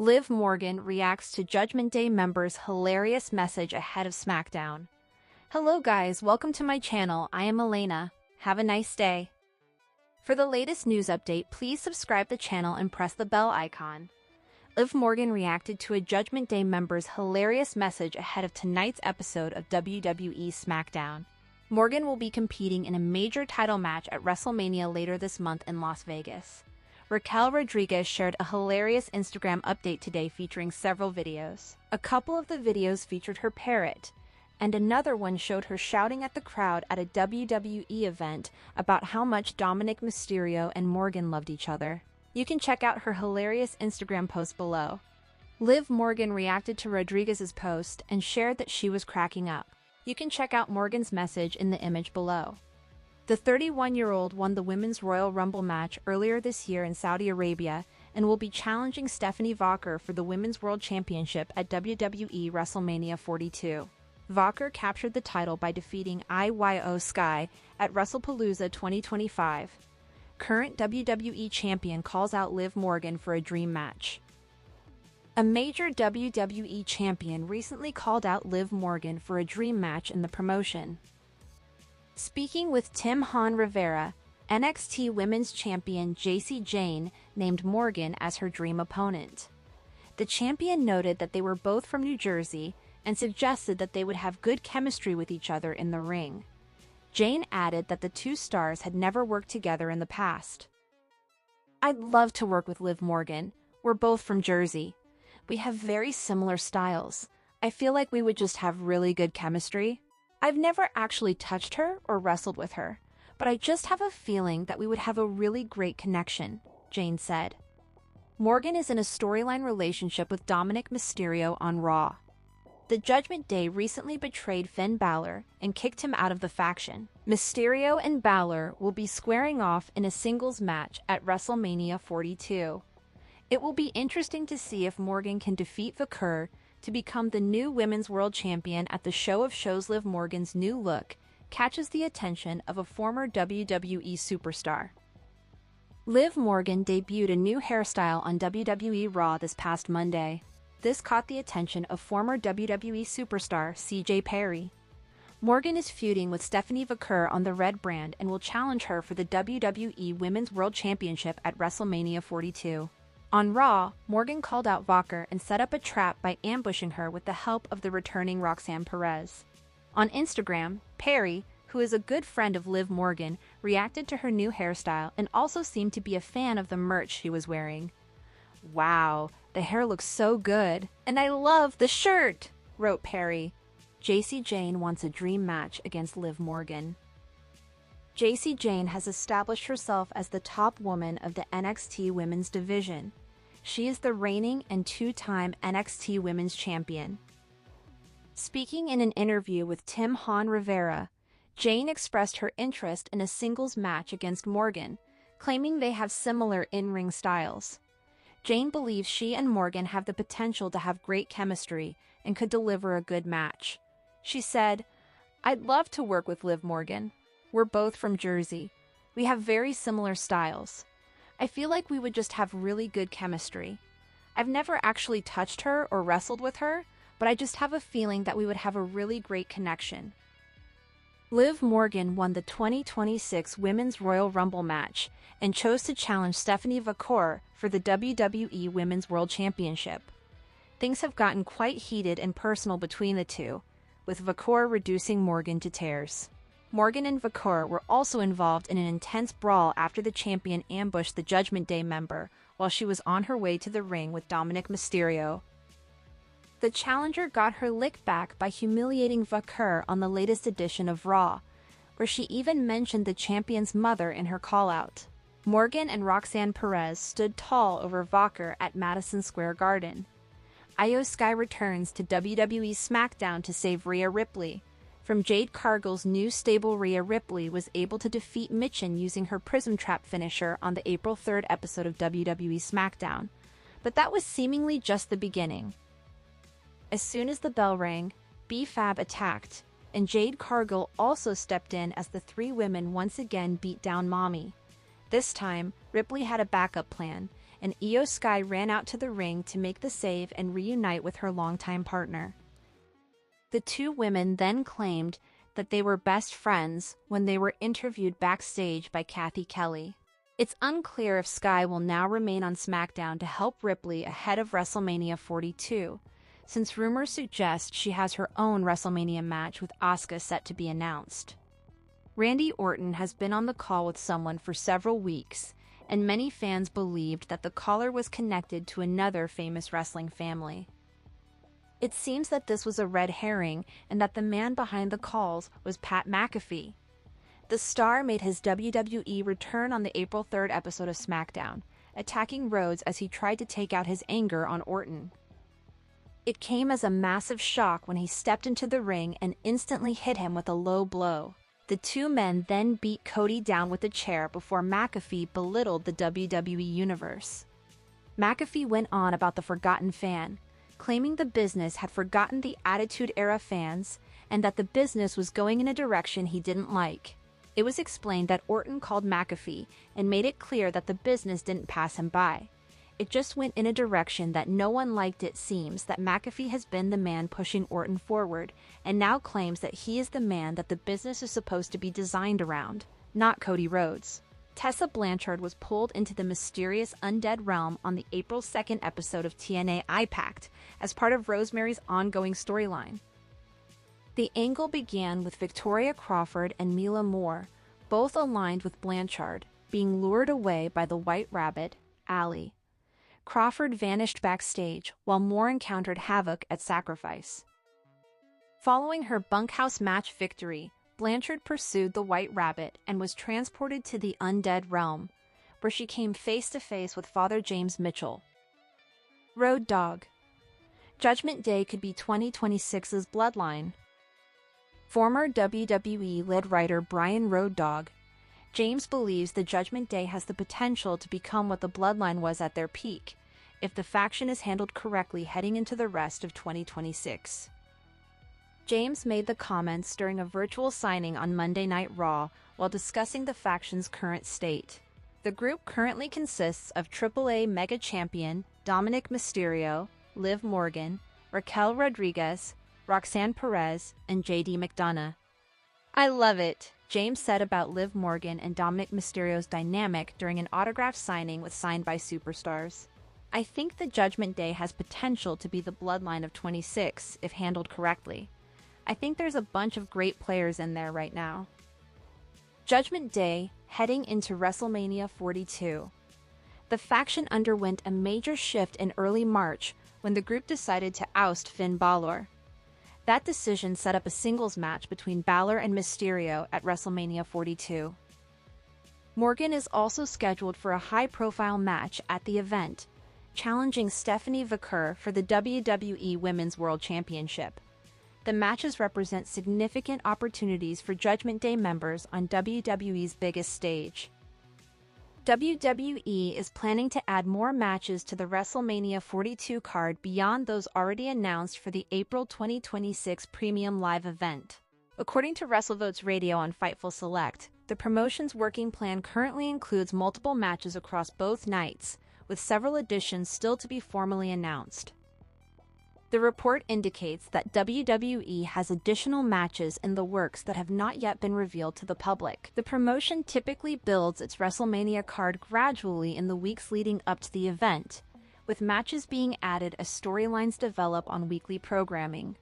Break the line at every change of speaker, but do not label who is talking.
Liv Morgan reacts to Judgment Day members' hilarious message ahead of SmackDown. Hello guys, welcome to my channel. I am Elena. Have a nice day. For the latest news update, please subscribe the channel and press the bell icon. Liv Morgan reacted to a Judgment Day member's hilarious message ahead of tonight's episode of WWE SmackDown. Morgan will be competing in a major title match at WrestleMania later this month in Las Vegas. Raquel Rodriguez shared a hilarious Instagram update today featuring several videos. A couple of the videos featured her parrot, and another one showed her shouting at the crowd at a WWE event about how much Dominic Mysterio and Morgan loved each other. You can check out her hilarious Instagram post below. Liv Morgan reacted to Rodriguez's post and shared that she was cracking up. You can check out Morgan's message in the image below. The 31-year-old won the Women's Royal Rumble match earlier this year in Saudi Arabia and will be challenging Stephanie Vaquer for the Women's World Championship at WWE WrestleMania 42. Vaquer captured the title by defeating Io Sky at WrestlePalooza 2025. Current WWE champion calls out Liv Morgan for a dream match. A major WWE champion recently called out Liv Morgan for a dream match in the promotion. Speaking with Tim Han Rivera, NXT Women's Champion Jaci Jane named Morgan as her dream opponent. The champion noted that they were both from New Jersey and suggested that they would have good chemistry with each other in the ring. Jane added that the two stars had never worked together in the past. "I'd love to work with Liv Morgan. We're both from Jersey. We have very similar styles. I feel like we would just have really good chemistry. I've never actually touched her or wrestled with her, but I just have a feeling that we would have a really great connection," Jane said. Morgan is in a storyline relationship with Dominic Mysterio on Raw. The Judgment Day recently betrayed Finn Balor and kicked him out of the faction. Mysterio and Balor will be squaring off in a singles match at WrestleMania 42. It will be interesting to see if Morgan can defeat Vaquer to become the new Women's World Champion at the show of shows. Liv Morgan's new look catches the attention of a former WWE superstar. Liv Morgan debuted a new hairstyle on WWE Raw this past Monday. This caught the attention of former WWE superstar CJ Perry. Morgan is feuding with Stephanie Vaquer on the Red brand and will challenge her for the WWE Women's World Championship at WrestleMania 42. On Raw, Morgan called out Vaquer and set up a trap by ambushing her with the help of the returning Roxanne Perez. On Instagram, Perry, who is a good friend of Liv Morgan, reacted to her new hairstyle and also seemed to be a fan of the merch she was wearing. "Wow, the hair looks so good, and I love the shirt," wrote Perry. Jaci Jane wants a dream match against Liv Morgan. Jaci Jane has established herself as the top woman of the NXT Women's division. She is the reigning and two-time NXT Women's Champion. Speaking in an interview with Tim Han Rivera, Jane expressed her interest in a singles match against Morgan, claiming they have similar in-ring styles. Jane believes she and Morgan have the potential to have great chemistry and could deliver a good match. She said, "I'd love to work with Liv Morgan. We're both from Jersey. We have very similar styles. I feel like we would just have really good chemistry. I've never actually touched her or wrestled with her, but I just have a feeling that we would have a really great connection." Liv Morgan won the 2026 Women's Royal Rumble match and chose to challenge Stephanie Vaquer for the WWE Women's World Championship. Things have gotten quite heated and personal between the two, with Vaquer reducing Morgan to tears. Morgan and Vaquer were also involved in an intense brawl after the champion ambushed the Judgment Day member while she was on her way to the ring with Dominic Mysterio. The challenger got her lick back by humiliating Vaquer on the latest edition of Raw, where she even mentioned the champion's mother in her call-out. Morgan and Roxanne Perez stood tall over Vaquer at Madison Square Garden. Io Sky returns to WWE SmackDown to save Rhea Ripley. From Jade Cargill's new stable, Rhea Ripley was able to defeat Michin using her Prism Trap finisher on the April 3rd episode of WWE SmackDown. But that was seemingly just the beginning. As soon as the bell rang, B-Fab attacked, and Jade Cargill also stepped in as the three women once again beat down Mommy. This time, Ripley had a backup plan, and Io Sky ran out to the ring to make the save and reunite with her longtime partner. The two women then claimed that they were best friends when they were interviewed backstage by Kathy Kelly. It's unclear if Sky will now remain on SmackDown to help Ripley ahead of WrestleMania 42, since rumors suggest she has her own WrestleMania match with Asuka set to be announced. Randy Orton has been on the call with someone for several weeks, and many fans believed that the caller was connected to another famous wrestling family. It seems that this was a red herring and that the man behind the calls was Pat McAfee. The star made his WWE return on the April 3rd episode of SmackDown, attacking Rhodes as he tried to take out his anger on Orton. It came as a massive shock when he stepped into the ring and instantly hit him with a low blow. The two men then beat Cody down with a chair before McAfee belittled the WWE Universe. McAfee went on about the forgotten fan, claiming the business had forgotten the Attitude Era fans and that the business was going in a direction he didn't like. It was explained that Orton called McAfee and made it clear that the business didn't pass him by. It just went in a direction that no one liked. It seems that McAfee has been the man pushing Orton forward and now claims that he is the man that the business is supposed to be designed around, not Cody Rhodes. Tessa Blanchard was pulled into the mysterious undead realm on the April 2nd episode of TNA Impact as part of Rosemary's ongoing storyline. The angle began with Victoria Crawford and Mila Moore, both aligned with Blanchard, being lured away by the White Rabbit, Allie. Crawford vanished backstage, while Moore encountered Havoc at Sacrifice. Following her bunkhouse match victory, Blanchard pursued the White Rabbit and was transported to the Undead Realm, where she came face-to-face with Father James Mitchell. Road Dogg. Judgment Day could be 2026's Bloodline. Former WWE lead writer Brian Road Dogg James believes the Judgment Day has the potential to become what the Bloodline was at their peak, if the faction is handled correctly heading into the rest of 2026. James made the comments during a virtual signing on Monday Night Raw while discussing the faction's current state. The group currently consists of AAA Mega Champion Dominic Mysterio, Liv Morgan, Raquel Rodriguez, Roxanne Perez, and JD McDonough. "I love it," James said about Liv Morgan and Dominic Mysterio's dynamic during an autograph signing with Signed by Superstars. "I think the Judgment Day has potential to be the Bloodline of 26 if handled correctly. I think there's a bunch of great players in there right now." Judgment Day heading into WrestleMania 42. The faction underwent a major shift in early March when the group decided to oust Finn Balor. That decision set up a singles match between Balor and Mysterio at WrestleMania 42. Morgan is also scheduled for a high-profile match at the event, challenging Stephanie Vaquer for the WWE Women's World Championship. The matches represent significant opportunities for Judgment Day members on WWE's biggest stage. WWE is planning to add more matches to the WrestleMania 42 card beyond those already announced for the April 2026 Premium Live event. According to WrestleVotes Radio on Fightful Select, the promotion's working plan currently includes multiple matches across both nights, with several additions still to be formally announced. The report indicates that WWE has additional matches in the works that have not yet been revealed to the public. The promotion typically builds its WrestleMania card gradually in the weeks leading up to the event, with matches being added as storylines develop on weekly programming.